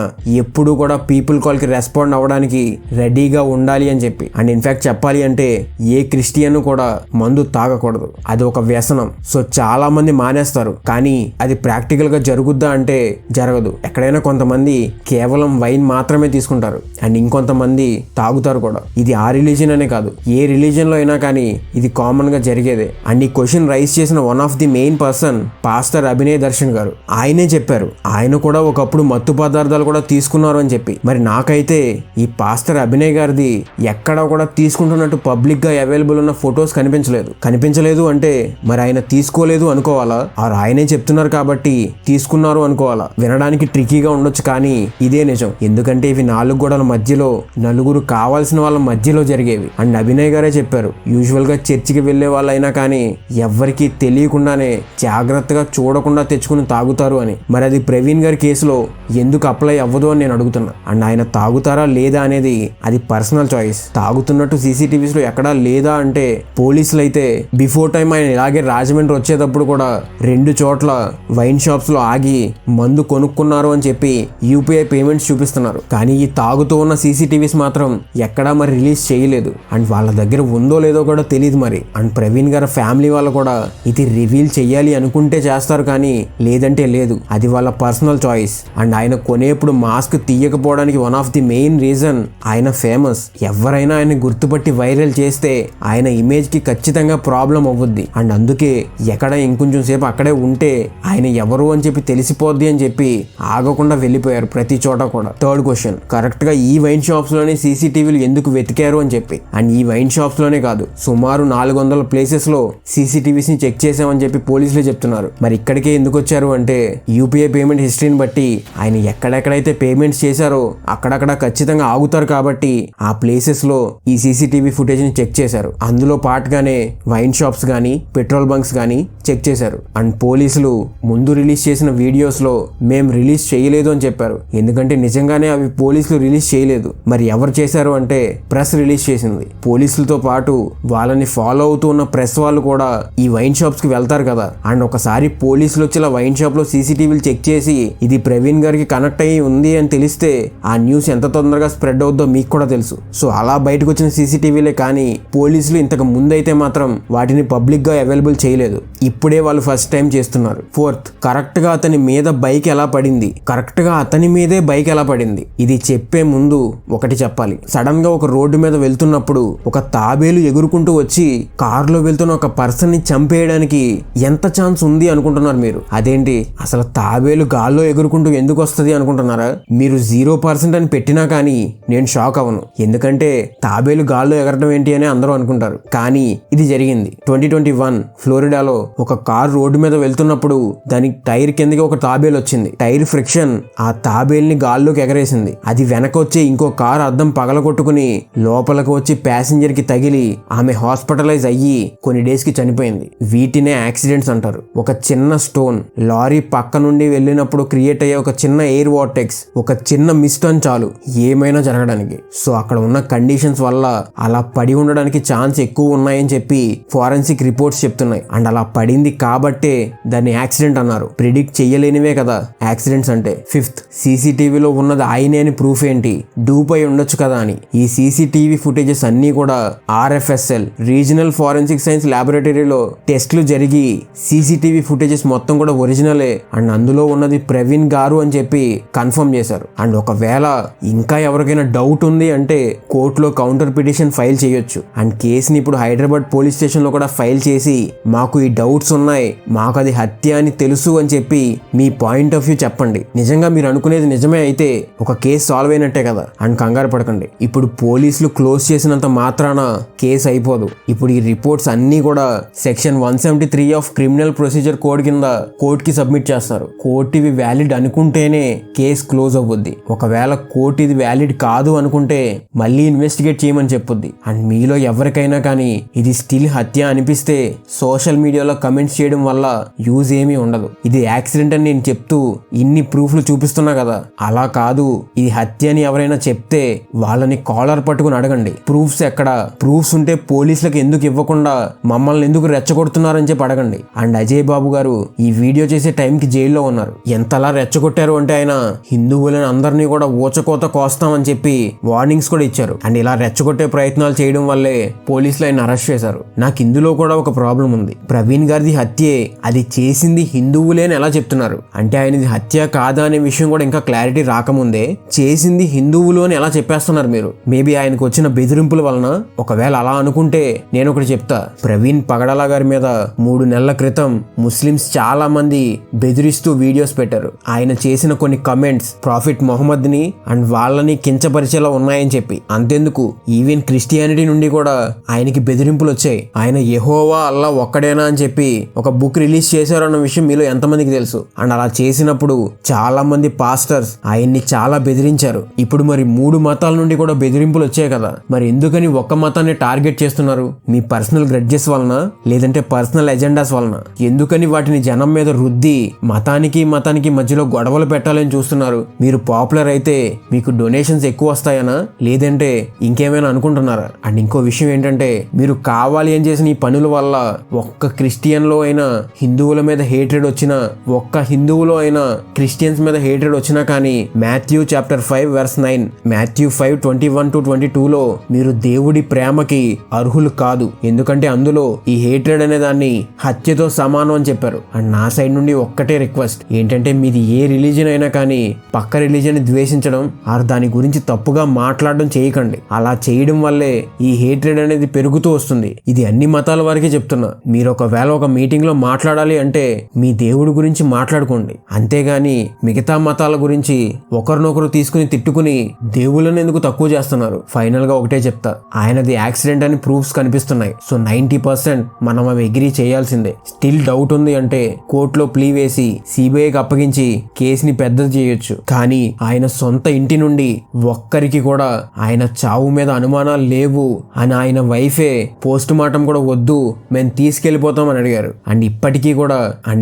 ఎప్పుడు కూడా పీపుల్ కాల్ కి రెస్పాండ్ అవ్వడానికి రెడీగా ఉండాలి అని చెప్పి. అండ్ ఇన్ఫాక్ట్ చెప్పాలి అంటే ఏ క్రిస్టియన్ కూడా మందు తాగకూడదు, అది ఒక వ్యసనం. సో చాలా మంది మానేస్తారు, కానీ అది ప్రాక్టికల్ గా జరుగుద్దా అంటే జరగదు. ఎక్కడైనా కొంతమంది కేవలం వైన్ మాత్రమే తీసుకుంటారు అండ్ ఇంకొంతమంది తాగుతారు కూడా. ఇది ఆ రిలీజియన్ అనే కాదు, ఏ రిలీజియన్ లో అయినా కానీ ఇది కామన్ గా జరిగేదే. అండ్ ఈ క్వశ్చన్ రైజ్ చేసిన one of the main person pastor Abhinay Darshan గారు. ఆయనే చెప్పారు ఆయన కూడా ఒకప్పుడు మత్తు పదార్థాలు కూడా తీసుకున్నారు అని చెప్పి. మరి నాకైతే ఈ పాస్టర్ అభినయ్ గారిది ఎక్కడ కూడా తీసుకుంటున్నట్టు పబ్లిక్ గా అవైలబుల్ ఉన్న ఫొటోస్ కనిపించలేదు అంటే మరి ఆయన తీసుకోలేదు అనుకోవాలా, ఆర్ ఆయనే చెప్తున్నారు కాబట్టి తీసుకున్నారు అనుకోవాలా? వినడానికి ట్రికీగా ఉండొచ్చు, కానీ ఇదే నిజం. ఎందుకంటే ఇవి 4 గోడల మధ్యలో నలుగురు కావాల్సిన వాళ్ళ మధ్యలో జరిగేవి. అండ్ అభినయ్ గారే చెప్పారు, యూజువల్ గా చర్చికి వెళ్లే వాళ్ళైనా కానీ ఎవ్వరికి తెలియకుండానే జాగ్రత్తగా చూడకుండా తెచ్చుకుని తాగుతారు అని. మరి అది ప్రవీణ్ గారి కేసులో ఎందుకు అప్లై అవ్వదు అని నేను అడుగుతున్నా. అండ్ ఆయన తాగుతారా లేదా అనేది అది పర్సనల్ చాయిస్. తాగుతున్నట్టు సీసీటీవీస్ లో ఎక్కడా లేదా అంటే, పోలీసులు అయితే బిఫోర్ టైం ఆయన ఇలాగే రాజమండ్రి వచ్చేటప్పుడు కూడా 2 చోట్ల వైన్ షాప్స్ లో ఆగి మందు కొనుక్కున్నారు అని చెప్పి యూపీఐ పేమెంట్స్ చూపిస్తున్నారు. కానీ ఈ తాగుతూ ఉన్న సీసీటీవీస్ మాత్రం ఎక్కడా మరి రిలీజ్ చేయలేదు. అండ్ వాళ్ళ దగ్గర ఉందో లేదో కూడా తెలియదు మరి. అండ్ ప్రవీణ్ గారి ఫ్యామిలీ వాళ్ళు కూడా ఇది రివీల్ చెయ్యాలి అనుకుంటే చేస్తారు, కానీ లేదంటే లేదు. అది వాళ్ళ పర్సనల్ చాయిస్. అండ్ ఆయన కొనేప్పుడు మాస్క్ తీయకపోవడానికి one of the main reason ఆయన ఫేమస్. ఎవరైనా ఆయన గుర్తుపట్టి వైరల్ చేస్తే ఆయన ఇమేజ్ కి ఖచ్చితంగా ప్రాబ్లం అవ్వుద్ది. అండ్ అందుకే ఎక్కడ ఇంకొంచెం సేపు అక్కడే ఉంటే ఆయన ఎవరు అని చెప్పి తెలిసిపోద్ది అని చెప్పి ఆగకుండా వెళ్ళిపోయారు ప్రతి చోట కూడా. థర్డ్ క్వశ్చన్, కరెక్ట్ గా ఈ వైన్ షాప్స్ లోనే సీసీటీవీలు ఎందుకు వెతికారు అని చెప్పి. అండ్ ఈ వైన్ షాప్స్ లోనే కాదు, సుమారు 400 ప్లేసెస్ లో సీసీటీవీస్ ని చెక్ చేసామని చెప్పి పోలీసులు చెప్తున్నారు. మరి ఇక్కడికే ఎందుకు వచ్చారు అంటే, యూపీఐ పేమెంట్ హిస్టరీని బట్టి ఆయన ఎక్కడెక్కడైతే పేమెంట్స్ చేశారో అక్కడక్కడ ఖచ్చితంగా ఆగుతారు కాబట్టి ఆ ప్లేసెస్ లో ఈ సీసీటీవీ ఫుటేజ్ ని చెక్ చేశారు. అందులో పాటుగానే వైన్ షాప్స్ గానీ పెట్రోల్ బంక్స్ గానీ చెక్ చేశారు. అండ్ పోలీసులు ముందు రిలీజ్ చేసిన వీడియోస్ లో మేము రిలీజ్ చేయలేదు అని చెప్పారు. ఎందుకంటే నిజంగానే అవి పోలీసులు రిలీజ్ చేయలేదు. మరి ఎవరు చేశారు అంటే ప్రెస్ రిలీజ్ చేసింది. పోలీసులతో పాటు వాళ్ళని ఫాలో అవుతూ ఉన్న ప్రెస్ వాళ్ళు కూడా ఈ వైన్ షాప్స్ కి వెళ్తారు కదా. అండ్ ఒకసారి పోలీసులు వచ్చి వైన్ షాప్ లో సీసీటీవీలు చెక్ చేసి ఇది ప్రవీణ్ గారికి కనెక్ట్ అయ్యి ఉంది అని తెలిస్తే ఆ న్యూస్ ఎంత తొందరగా స్ప్రెడ్ అవుద్దో మీకు కూడా తెలుసు. సో అలా బయటకు వచ్చిన సీసీటీవీలే, కానీ పోలీసులు ఇంతకు ముందైతే మాత్రం వాటిని పబ్లిక్ గా అవైలబుల్ చేయలేదు. ఇప్పుడే వాళ్ళు ఫస్ట్ టైం చేస్తున్నారు. ఫోర్త్, కరెక్ట్ గా అతని మీద బైక్ ఎలా పడింది, కరెక్ట్ గా అతని మీదే బైక్ ఎలా పడింది. ఇది చెప్పే ముందు ఒకటి చెప్పాలి. సడన్ గా ఒక రోడ్డు మీద వెళ్తున్నప్పుడు ఒక తాబేలు ఎగురుకుంటూ వచ్చి కారులో వెళ్తున్న ఒక పర్సన్ ని చంపేయడానికి ఎంత ఛాన్స్ ఉంది అనుకుంటున్నారు మీరు? అదేంటి అసలు తాబేలు గాల్లో ఎగురుకుంటూ ఎందుకు వస్తుంది అనుకుంటున్నారా? మీరు 0% అని పెట్టినా కానీ నేను షాక్ అవ్వను. ఎందుకంటే తాబేలు గాల్లో ఎగరడం ఏంటి అని అందరూ అనుకుంటారు, కానీ ఇది జరిగింది. 2021 ఫ్లోరిడాలో ఒక కార్ రోడ్డు మీద వెళ్తున్నప్పుడు దాని టైర్ కిందకి ఒక తాబేలు వచ్చింది. టైర్ ఫ్రిక్షన్ ఆ తాబేల్ని గాల్లోకి ఎగరేసింది. అది వెనక వచ్చి ఇంకో కార్ అద్దం పగలగొట్టుకుని లోపలికి వచ్చి ప్యాసింజర్ కి తగిలి ఆమె హాస్పిటలైజ్ అయ్యి కొన్ని డేస్ కి చనిపోయింది. వీటినే యాక్సిడెంట్స్ అంటారు. ఒక చిన్న స్టోన్ లారీ పక్క నుండి వెళ్ళినప్పుడు క్రియేట్ అయ్యే ఒక చిన్న ఎయిర్ వార్టెక్స్, ఒక చిన్న మిస్టర్న్ చాలు ఏమైనా జరగడానికి. సో అక్కడ ఉన్న కండిషన్స్ వల్ల అలా పడి ఉండడానికి ఛాన్స్ ఎక్కువ ఉన్నాయని చెప్పి ఫారెన్సిక్ రిపోర్ట్స్ చెప్తున్నాయి. అండ్ అలా పడింది కాబట్టే దాన్ని యాక్సిడెంట్ అన్నారు. ప్రిడిక్ట్ చెయ్యలేనివే కదా యాక్సిడెంట్స్ అంటే. ఫిఫ్త్, సీసీటీవీలో ఉన్నది ఆయనే అని ప్రూఫ్ ఏంటి? డూప్ అయి ఉండొచ్చు కదా అని. ఈ సీసీటీవీ ఫుటేజెస్ అన్ని కూడా RFSL రీజనల్ ఫారెన్సిక్ సైన్స్ ల్యాబొరేటరీలో టెస్ట్లు జరిగి సీసీటీవీ ఫుటేజెస్ మొత్తం కూడా ఒరిజినలే అండ్ అందులో ఉన్నది ప్రవీణ్ గారు అని చెప్పి కన్ఫర్మ్ చేశారు. అండ్ ఒకవేళ ఇంకా ఎవరికైనా డౌట్ ఉంది అంటే కోర్టులో కౌంటర్ పిటిషన్ ఫైల్ చేయొచ్చు. అండ్ కేసుని ఇప్పుడు హైదరాబాద్ పోలీస్ స్టేషన్ లో కూడా ఫైల్ చేసి మాకు ఈ డౌట్స్ ఉన్నాయి, మాకు అది హత్య అని తెలుసు అని చెప్పి మీ పాయింట్ ఆఫ్ వ్యూ చెప్పండి. నిజంగా మీరు అనుకునేది నిజమే అయితే ఒక కేసు సాల్వ్ అయినట్టే కదా. అండ్ కంగారు పడకండి, ఇప్పుడు పోలీసులు క్లోజ్ చేసినంత మాత్రాన కేసు అయిపోదు. ఇప్పుడు ఈ రిపోర్ట్స్ అన్ని కూడా section 173 of criminal procedure code కింద కోర్టుకి సబ్మిట్ చేస్తారు. కోర్టు ఇవి వ్యాలిడ్ అనుకుంటేనే కేసు క్లోజ్ అవ్వద్ది. ఒకవేళ కోర్టు ఇది వ్యాలిడ్ కాదు అనుకుంటే మళ్ళీ ఇన్వెస్టిగేట్ చేయమని చెప్పుద్ది. అండ్ మీలో ఎవరికైనా కానీ ఇది స్టిల్ హత్య అనిపిస్తే సోషల్ మీడియాలో కమెంట్స్ చేయడం వల్ల యూజ్ ఏమీ ఉండదు. ఇది యాక్సిడెంట్ అని నేను చెప్తూ ఇన్ని ప్రూఫ్లు చూపిస్తున్నా కదా, అలా కాదు ఇది హత్య అని ఎవరైనా చెప్తే వాళ్ళని కాలర్ పట్టుకుని అడగండి ప్రూఫ్స్ ఎక్కడ, ప్రూఫ్స్ ఉంటే పోలీసులకు ఎందుకు ఇవ్వకుండా మమ్మల్ని ఎందుకు రెచ్చగొడుతున్నారని చెప్పి అడగండి. అండ్ అజయ్ బాబు గారు ఈ వీడియో చేసే టైంకి జైల్లో ఉన్నారు. ఎంతలా రెచ్చగొట్టారు అంటే ఆయన హిందువులను అందరినీ కూడా ఊచకోత కోస్తామని చెప్పి వార్నింగ్స్ కూడా ఇచ్చారు. అండ్ ఇలా రెచ్చగొట్టే ప్రయత్నాలు చేయడం వల్లే పోలీసులు ఆయన అరెస్ట్ చేశారు. నాకు ఇందులో కూడా ఒక ప్రాబ్లం ఉంది. ప్రవీణ్ గారిది హత్యే, అది చేసింది హిందువులే అని ఎలా చెప్తున్నారు? అంటే ఆయనది హత్య కాదా అనే విషయం కూడా ఇంకా క్లారిటీ రాకముందే చేసింది హిందువులు అని ఎలా చెప్పేస్తున్నారు మీరు? మేబీ ఆయనకు వచ్చిన బెదిరింపుల వలన. ఒకవేళ అలా అనుకుంటే నేను ఒకటి చెప్తా, ప్రవీణ్ పగడాల గారి మీద 3 నెలల క్రితం ముస్లిమ్స్ చాలా మంది బెదిరిస్తూ వీడియోస్ పెట్టారు. ఆయన చేసిన కొన్ని కమెంట్స్ ప్రాఫిట్ మొహమ్మద్ ని అండ్ వాళ్ళని కించపరిచేలా ఉన్నాయని చెప్పి. అంతెందుకు ఈవెన్ క్రిస్టియానిటీ నుండి కూడా ఆయనకి బెదిరింపులు వచ్చాయి. ఆయన యెహోవా అల్లా ఒక్కడేనా అని చెప్పి ఒక బుక్ రిలీజ్ చేశారు అన్న విషయం మీలో ఎంతమందికి తెలుసు? అండ్ అలా చేసినప్పుడు చాలా మంది పాస్టర్స్ ఆయన్ని చాలా బెదిరించారు. ఇప్పుడు మరి 3 మతాల నుండి కూడా బెదిరింపులు వచ్చాయి కదా, మరి ఎందుకని ఒక్క మతాన్ని టార్గెట్ చేస్తున్నారు? మీ పర్సనల్ గ్రడ్జెస్ వలన, లేదంటే పర్సనల్ ఎజెండాస్ వలన? ఎందుకని వాటిని జనం మీద రుద్ది మతానికి మధ్యలో గొడవలు పెట్టాలని చూస్తున్నారు? మీరు పాపులర్ అయితే మీకు డొనేషన్స్ ఎక్కువ వస్తాయనా, లేదంటే ఇంకేమైనా అనుకుంటున్నారా? అండ్ ఇంకో విషయం ఏంటంటే, మీరు కావాలి అని చేసిన ఈ పనుల వల్ల ఒక్క క్రిస్టియన్లో అయినా హిందువుల మీద హేట్రెడ్ వచ్చినా, ఒక్క హిందువులో అయినా క్రిస్టియన్స్ మీద హేట్రెడ్ వచ్చినా కానీ మాథ్యూ చాప్టర్ 5:9, మాథ్యూ 5:21-22లో మీరు దేవుడి ప్రేమకి అర్హులు కాదు, ఎందుకంటే అందులో ఈ హేట్రెడ్ అనే దాన్ని హత్యతో సమానం అని చెప్పారు. అండ్ నా సైడ్ నుండి ఒక్కటే రిక్వెస్ట్ ఏంటంటే, మీది ఏ రిలీజన్ అయినా కానీ పక్క రిలీజన్ ద్వేషించడం ఆర్ దాని గురించి తప్పుగా మాట్లాడడం చేయకండి. అలా చేయడం వల్లే ఈ హేట్రెడ్ అనేది పెరుగుతూ వస్తుంది. ఇది అన్ని మతాల వారికి చెప్తున్నా. మీరు ఒకవేళ ఒక మీటింగ్ లో మాట్లాడాలి అంటే మీ దేవుడి గురించి మాట్లాడుకోండి, అంతేగాని మిగతా మతాల గురించి ఒకరినొకరు తీసుకుని తిట్టుకుని దేవుళ్ళని ఎందుకు తక్కువ చేస్తున్నారు? ఫైనల్ గా ఒకటే చెప్తా, ఆయనది యాక్సిడెంట్ అని ప్రూఫ్స్ కనిపిస్తున్నాయి. సో 90% మనం అవి అగ్రీ చేయాల్సిందే. స్టిల్ డౌట్ ఉంది అంటే కోర్టులో ప్లీ వేసి సిబిఐకి అప్పగించి కేసుని పెద్దది చేయొచ్చు. కానీ ఆయన సొంత ఇంటి నుండి ఒక్కరికి కూడా ఆయన చావు మీద అనుమానాలు లేవు అని ఆయన వైఫే పోస్ట్ మార్టం కూడా వద్దు, మేము తీసుకెళ్లిపోతాం అని అడిగారు. అండ్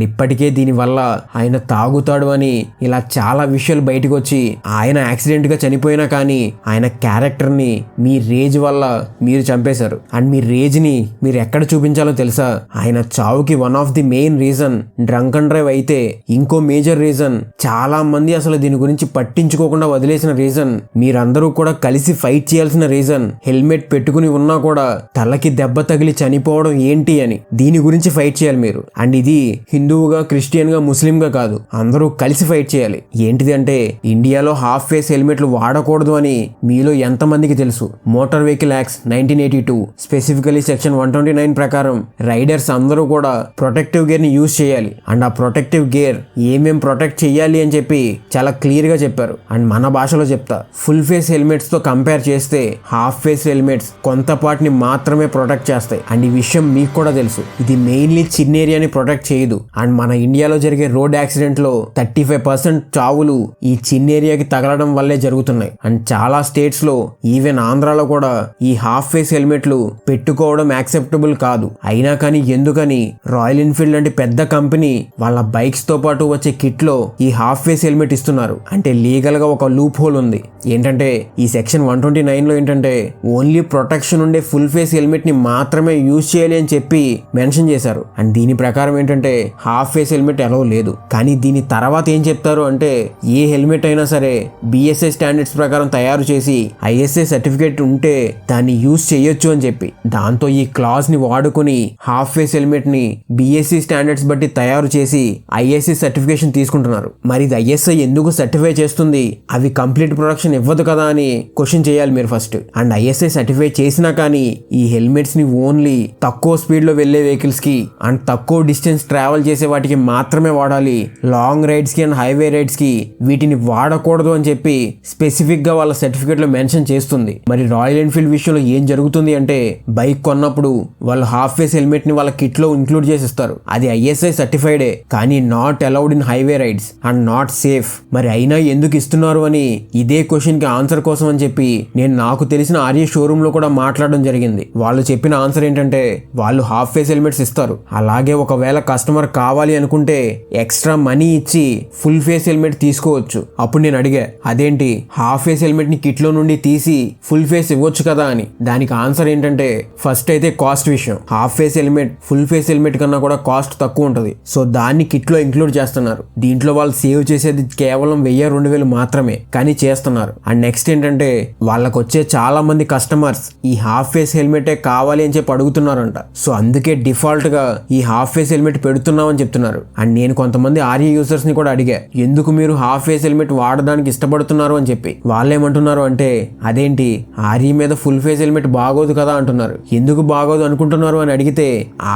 ఇప్పటికే దీని వల్ల ఆయన తాగుతాడు అని ఇలా చాలా విషయాలు బయటకు వచ్చి ఆయన యాక్సిడెంట్ గా చనిపోయినా కానీ ఆయన క్యారెక్టర్ ని మీ రేజ్ వల్ల మీరు చంపేశారు. అండ్ మీ రేజ్ ని మీరు ఎక్కడ చూపించాలో తెలుసా? ఆయన చావుకి one of the main reason drunk and drive అయితే, ఇంకో మేజర్ రీజన్ చాలా మంది అసలు దీని గురించి పట్టించుకోకుండా వదిలేసిన రీజన్, మీరందరూ కూడా కలిసి ఫైట్ చేయాల్సిన రీజన్, హెల్మెట్ పెట్టుకుని ఉన్నా కూడా తలకి దెబ్బ తగిలి చనిపోవడం ఏంటి అని దీని గురించి ఫైట్ చేయాలి మీరు. అండ్ ఇది హిందువుగా, క్రిస్టియన్ గా, ముస్లిం గా కాదు, అందరూ కలిసి ఫైట్ చేయాలి. ఏంటిది అంటే, ఇండియాలో హాఫ్ ఫేస్ హెల్మెట్లు వాడకూడదు అని మీలో ఎంతమందికి తెలుసు? Motor vehicle acts 1982 specifically section 129 ప్రకారం రైడర్స్ అందరూ కూడా ప్రొటెక్టివ్ గేర్ ని యూజ్ చేయాలి. అండ్ ఆ ప్రొటెక్టివ్ గేర్ ఏమేం ప్రొటెక్ట్ చేయాలి అని చెప్పి చాలా క్లియర్ గా చెప్పారు. అండ్ మన భాషలో చెప్తా, ఫుల్ ఫేస్ హెల్మెట్స్ తో కంపేర్ చేస్తే హాఫ్ ఫేస్ హెల్మెట్స్ కొంత పార్ట్ ని మాత్రమే ప్రొటెక్ట్ చేస్తాయి. అండ్ ఈ విషయం మీకు కూడా తెలుసు. ఇది మెయిన్లీ చిన్న ఏరియాని ప్రొటెక్ట్ చేయదు. అండ్ మన ఇండియాలో జరిగే రోడ్ యాక్సిడెంట్ లో 35% చావులు ఈ చిన్న ఏరియాకి తగలడం వల్లే జరుగుతున్నాయి. అండ్ చాలా స్టేట్స్ లో, ఈవెన్ ఆంధ్రాలో కూడా ఈ హాఫ్ ఫేస్ హెల్మెట్లు పెట్టుకోవడం యాక్సెప్ట్ యాక్సెప్టబుల్ కాదు. అయినా కానీ ఎందుకని రాయల్ ఎన్ఫీల్డ్ లాంటి పెద్ద కంపెనీ వాళ్ళ బైక్స్ తో పాటు వచ్చే కిట్ లో ఈ హాఫ్ ఫేస్ హెల్మెట్ ఇస్తున్నారు అంటే లీగల్ గా ఒక లూప్ హోల్ ఉంది. ఏంటంటే ఈ సెక్షన్ 129 లో ఏంటంటే ఓన్లీ ప్రొటెక్షన్ ఉండే ఫుల్ ఫేస్ హెల్మెట్ ని మాత్రమే యూజ్ చేయాలి అని చెప్పి మెన్షన్ చేశారు. అండ్ దీని ప్రకారం ఏంటంటే హాఫ్ ఫేస్ హెల్మెట్ అలౌ లేదు. కానీ దీని తర్వాత ఏం చెప్తారు అంటే ఏ హెల్మెట్ అయినా సరే BSI స్టాండర్డ్స్ ప్రకారం తయారు చేసి ISA సర్టిఫికేట్ ఉంటే దాన్ని యూజ్ చేయొచ్చు అని చెప్పి, దాంతో ఈ క్లాజ్ ని వాడుకుని హాఫ్ ఫేస్ హెల్మెట్ ని BSI స్టాండర్డ్స్ బట్టి తయారు చేసి ISA సర్టిఫికేషన్ తీసుకుంటున్నారు. మరి ఇది ISI ఎందుకు సర్టిఫై చేస్తుంది, అవి కంప్లీట్ ప్రొడక్షన్ ఇవ్వదు కదా అని క్వశ్చన్ చేయాలి మీరు ఫస్ట్. అండ్ ISI సర్టిఫై చేసినా కానీ ఈ హెల్మెట్స్ ని ఓన్లీ తక్కువ స్పీడ్ లో వెళ్లే వెహికల్స్ కి అండ్ తక్కువ డిస్టెన్స్ ట్రావెల్ చేసే వాటికి మాత్రమే వాడాలి. లాంగ్ రైడ్స్ కి అండ్ హైవే రైడ్స్ కి వీటిని వాడకూడదు అని చెప్పి స్పెసిఫిక్ గా వాళ్ళ సర్టిఫికేట్ లో మెన్షన్ చేస్తుంది. మరి రాయల్ ఎన్ఫీల్డ్ విషయంలో ఏం జరుగుతుంది అంటే బైక్ కొన్నప్పుడు వాళ్ళు హాఫ్ ఫేస్ హెల్మెట్ ని వాళ్ళ కిట్ లో ఇంక్లూడ్ చేసిస్తారు. అది ISI సర్టిఫైడే కానీ not allowed in highway rides and not safe. మరి అయినా ఎందుకు ఇస్తున్నారు అని ఇదే క్వశ్చన్ కి ఆన్సర్ కోసం అని చెప్పి నేను నాకు తెలిసిన ఆర్య షోరూమ్ లో కూడా మాట్లాడడం జరిగింది. వాళ్ళు చెప్పిన ఆన్సర్ ఏంటంటే వాళ్ళు హాఫ్ ఫేస్ హెల్మెట్స్ ఇస్తారు. అలాగే ఒకవేళ కస్టమర్ కావాలి అనుకుంటే ఎక్స్ట్రా మనీ ఇచ్చి ఫుల్ ఫేస్ హెల్మెట్ తీసుకోవచ్చు. అప్పుడు నేను అడిగా అదేంటి హాఫ్ ఫేస్ హెల్మెట్ ని కిట్ లో నుండి తీసి ఫుల్ ఫేస్ ఇవ్వచ్చు కదా అని. దానికి ఆన్సర్ ఏంటంటే ఫస్ట్ అయితే కాస్ట్ విషయం. Half face helmet full face helmet కన్నా కూడా కాస్ట్ తక్కువ ఉంటుంది. సో దాన్ని కిట్ లో ఇంక్లూడ్ చేస్తున్నారు. దీంట్లో వాళ్ళు సేవ్ చేసేది కేవలం 1000-2000 మాత్రమే కానీ చేస్తున్నారు. అండ్ నెక్స్ట్ ఏంటంటే వాళ్ళకు వచ్చే చాలా మంది కస్టమర్స్ ఈ హాఫ్ ఫేస్ హెల్మెటే కావాలి అని చెప్పి అడుగుతున్నారంట. సో అందుకే డిఫాల్ట్ గా ఈ హాఫ్ ఫేస్ హెల్మెట్ పెడుతున్నామని చెప్తున్నారు. అండ్ నేను కొంతమంది ఆర్య యూజర్స్ ని కూడా అడిగా ఎందుకు మీరు హాఫ్ ఫేస్ హెల్మెట్ వాడడానికి ఇష్టపడుతున్నారు అని చెప్పి. వాళ్ళేమంటున్నారు అంటే అదేంటి ఆర్య మీద ఫుల్ ఫేస్ హెల్మెట్ బాగోదు కదా అంటున్నారు. ఎందుకు బాగోదు అనుకుంటున్నారు అని అడిగితే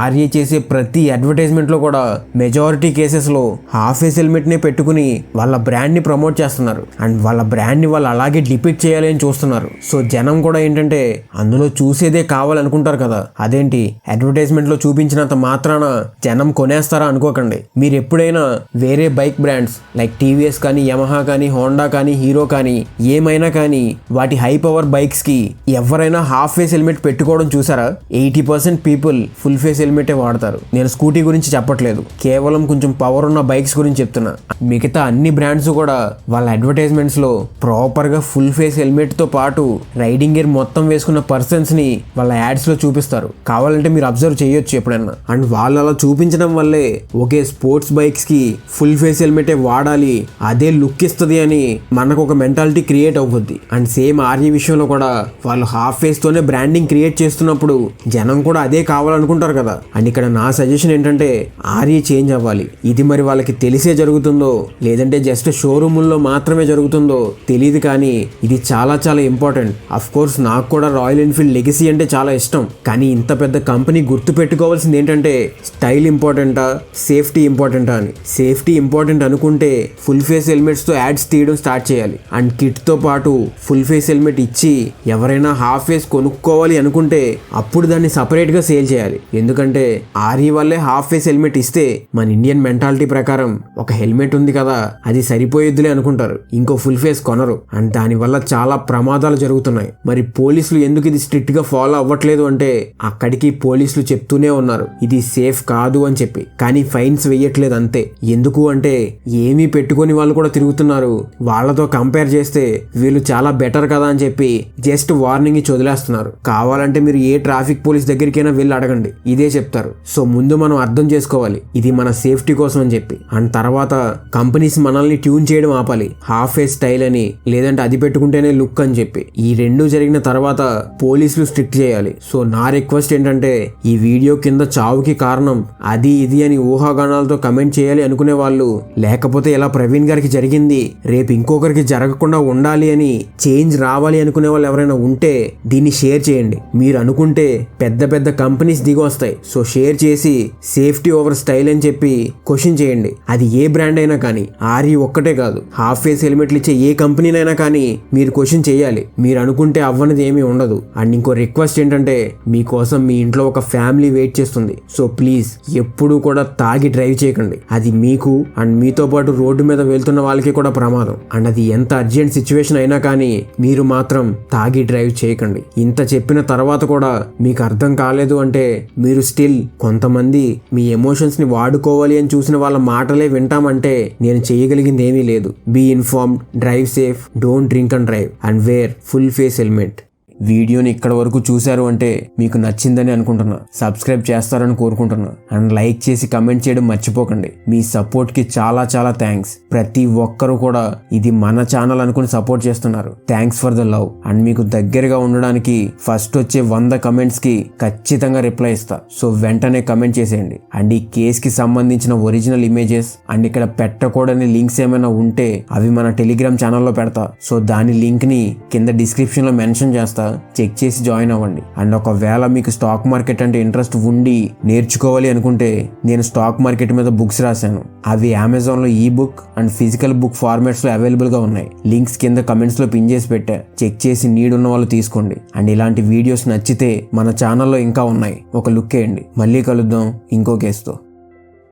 ఆర్య చేసే ప్రతి అడ్వర్టైజ్మెంట్ లో కూడా మెజారిటీ కేసెస్ లో హాఫ్ ఫేస్ హెల్మెట్ నే పెట్టుకుని వాళ్ళ బ్రాండ్ ని ప్రమోట్ చేస్తున్నారు. అండ్ వాళ్ళ బ్రాండ్ ని వాళ్ళు అలాగే డిపిక్ట్ చేయాలి అని చూస్తున్నారు. సో జనం కూడా ఏంటంటే అందులో చూసేదే కావాలనుకుంటారు కదా. అదేంటి అడ్వర్టైజ్మెంట్ లో చూపించినంత మాత్రాన జనం కొనేస్తారా అనుకోకండి. మీరు ఎప్పుడైనా వేరే బైక్ బ్రాండ్స్ లైక్ TVS కానీ యమహా కానీ హోండా కానీ హీరో కానీ ఏమైనా కానీ వాటి హై పవర్ బైక్స్ కి ఎవరైనా హాఫ్ ఫేస్ హెల్మెట్ పెట్టుకోవడం చూసారా? 80% పీపుల్ ఫుల్ ఫేస్ హెల్మెటే వాడతారు. నేను స్కూటీ గురించి చెప్పట్లేదు, కేవలం కొంచెం పవర్ ఉన్న బైక్స్ గురించి చెప్తున్నా. మిగతా అన్ని బ్రాండ్స్ కూడా వాళ్ళ అడ్వర్టైజ్మెంట్స్ లో ప్రాపర్ గా ఫుల్ ఫేస్ హెల్మెట్ తో పాటు రైడింగ్ గేర్ మొత్తం వేసుకున్న పర్సన్స్ ని వాళ్ళ యాడ్స్ లో చూపిస్తారు. కావాలంటే మీరు అబ్జర్వ్ చేయొచ్చు ఎప్పుడైనా. అండ్ వాళ్ళు అలా చూపించడం వల్లే ఒకే స్పోర్ట్స్ బైక్స్ కి ఫుల్ ఫేస్ హెల్మెటే వాడాలి, అదే లుక్ ఇస్తుంది అని మనకు ఒక మెంటాలిటీ క్రియేట్ అవుతుంది. అండ్ సేమ్ ఆర్య విషయంలో కూడా వాళ్ళు హాఫ్ ఫేస్ తోనే బ్రాండింగ్ క్రియేట్ చేస్తున్నప్పుడు జనం కూడా అదే కావాలనుకుంటారు కదా. అండ్ ఇక్కడ నా సజెషన్ ఏంటంటే ఆర్య చేంజ్ అవ్వాలి. ఇది మరి వాళ్ళకి తెలిసే జరుగుతుందో లేదంటే జస్ట్ షోరూముల్లో మాత్రమే జరుగుతుందో తెలియదు కానీ ఇది చాలా చాలా ఇంపార్టెంట్. అఫ్ కోర్స్ నాకు కూడా రాయల్ ఎన్ఫీల్డ్ లెగసీ అంటే చాలా ఇష్టం. కానీ ఇంత పెద్ద కంపెనీ గుర్తు పెట్టుకోవాల్సింది ఏంటంటే స్టైల్ ఇంపార్టెంటా సేఫ్టీ ఇంపార్టెంటా అని. సేఫ్టీ ఇంపార్టెంట్ అనుకుంటే ఫుల్ ఫేస్ హెల్మెట్స్ తో యాడ్స్ తీయడం స్టార్ట్ చేయాలి. అండ్ కిట్ తో పాటు ఫుల్ ఫేస్ హెల్మెట్ ఇచ్చి ఎవరైనా హాఫ్ ఫేస్ కొనుక్కోవాలి అనుకుంటే అప్పుడు దాన్ని సపరేట్ గా సేల్ చేయాలి. ఎందుకంటే ఆర్య వల్లే హాఫ్ ఫేస్ హెల్మెట్ ఇస్తే మన ఇండియన్ మెంటాలిటీ ప్రకారం ఒక హెల్మెట్ ఉంది కదా అది సరిపోయేద్దులే అనుకుంటారు, ఇంకో ఫుల్ ఫేస్ కొనరు. అండ్ దాని వల్ల చాలా ప్రమాదాలు జరుగుతున్నాయి. మరి పోలీసులు ఎందుకు ఇది స్ట్రిక్ట్ గా ఫాలో అవ్వట్లేదు అంటే అక్కడికి పోలీసులు చెప్తూనే ఉన్నారు ఇది సేఫ్ కాదు అని చెప్పి, కానీ ఫైన్స్ వేయట్లేదు అంతే. ఎందుకు అంటే ఏమీ పెట్టుకుని వాళ్ళు కూడా తిరుగుతున్నారు. వాళ్ళతో కంపేర్ చేస్తే వీళ్ళు చాలా బెటర్ కదా అని చెప్పి జస్ట్ వార్నింగ్ ఇచ్చి వదిలేస్తున్నారు. కావాలంటే మీరు ఏ ట్రాఫిక్ పోలీస్ దగ్గరికైనా వెళ్ళి అడగండి, ఇదే చెప్తారు. సో ముందు మనం అర్థం చేసుకోవాలి ఇది మన సేఫ్టీ కోసం అని చెప్పి. అండ్ తర్వాత కంపెనీస్ మనల్ని ట్యూన్ చేయడం ఆపాలి. హాఫ్ ఫేస్ స్టైల్ అని లేదంటే అది పెట్టుకుంటేనే లుక్ అని చెప్పి. ఈ రెండు జరిగిన తర్వాత పోలీసులు స్ట్రిక్ట్ చేయాలి. సో నా రిక్వెస్ట్ ఏంటంటే ఈ వీడియో కింద చావుకి కారణం అది ఇది అని ఊహాగానాలతో కమెంట్ చేయాలి అనుకునే వాళ్ళు, లేకపోతే ఇలా ప్రవీణ్ గారికి జరిగింది రేపు ఇంకొకరికి జరగకుండా ఉండాలి అని చేంజ్ రావాలి అనుకునే వాళ్ళు ఎవరైనా ఉంటే దీన్ని షేర్ చేయండి. మీరు అనుకుంటే పెద్ద పెద్ద కంపెనీస్ దిగి వస్తాయి. సో షేర్ చేసి సేఫ్టీ ఓవర్ స్టైల్ అని చెప్పి క్వశ్చన్ చేయండి. అది ఏ బ్రాండ్ అయినా కానీ ఆర్య ఒక్కటే కాదు హాఫ్ ఫేస్ హెల్మెట్లు ఇచ్చే ఏ కంపెనీనైనా కానీ మీరు క్వశ్చన్ చేయాలి. మీరు అనుకుంటే అవ్వనిది ఏమీ ఉండదు. అండ్ ఇంకో రిక్వెస్ట్ ఏంటంటే మీకోసం మీ ఇంట్లో ఒక ఫ్యామిలీ వెయిట్ చేస్తుంది. సో ప్లీజ్ ఎప్పుడూ కూడా తాగి డ్రైవ్ చేయకండి. అది మీకు అండ్ మీతో పాటు రోడ్డు మీద వెళ్తున్న వాళ్ళకి కూడా ప్రమాదం. అండ్ అది ఎంత అర్జెంట్ సిచ్యువేషన్ అయినా కానీ మీరు మాత్రం తాగి డ్రైవ్ చేయకండి. ఇంత చెప్పిన తర్వాత కూడా మీకు అర్థం కాలేదు అంటే మీరు స్టిల్ కొంతమంది మీ ఎమోషన్స్ ని వాడుకోవాలి అని చూసిన వాళ్ళ మాటలే వింటామంటే నేను చేయగలిగింది ఏమీ లేదు. Be informed, drive safe, don't drink and drive and wear full face helmet. వీడియోని ఇక్కడ వరకు చూశారు అంటే మీకు నచ్చిందని అనుకుంటున్నా. సబ్స్క్రైబ్ చేస్తారని కోరుకుంటున్నా. అండ్ లైక్ చేసి కమెంట్ చేయడం మర్చిపోకండి. మీ సపోర్ట్కి చాలా చాలా థ్యాంక్స్. ప్రతి ఒక్కరూ కూడా ఇది మన ఛానల్ అనుకుని సపోర్ట్ చేస్తున్నారు. Thanks for the love. And మీకు దగ్గరగా ఉండడానికి ఫస్ట్ వచ్చే 100 కమెంట్స్కి ఖచ్చితంగా రిప్లై ఇస్తా. సో వెంటనే కమెంట్ చేసేయండి. అండ్ ఈ కేసుకి సంబంధించిన ఒరిజినల్ ఇమేజెస్ అండ్ ఇక్కడ పెట్టకూడని లింక్స్ ఏమైనా ఉంటే అవి మన టెలిగ్రామ్ ఛానల్లో పెడతా. సో దాని లింక్ని కింద డిస్క్రిప్షన్లో మెన్షన్ చేస్తా. చెక్ చేసి జాయిన్ అవ్వండి. అండ్ ఒకవేళ మీకు స్టాక్ మార్కెట్ అంటే ఇంట్రెస్ట్ ఉండి నేర్చుకోవాలి అనుకుంటే నేను స్టాక్ మార్కెట్ మీద బుక్స్ రాశాను. అవి అమెజాన్లో ఈ బుక్ అండ్ ఫిజికల్ బుక్ ఫార్మాట్స్లో అవైలబుల్గా ఉన్నాయి. లింక్స్ కింద కమెంట్స్లో పిన్ చేసి పెట్టా. చెక్ చేసి నీడ్ ఉన్న వాళ్ళు తీసుకోండి. అండ్ ఇలాంటి వీడియోస్ నచ్చితే మన ఛానల్లో ఇంకా ఉన్నాయి, ఒక లుక్ వేయండి. మళ్ళీ కలుద్దాం ఇంకో కేసుతో.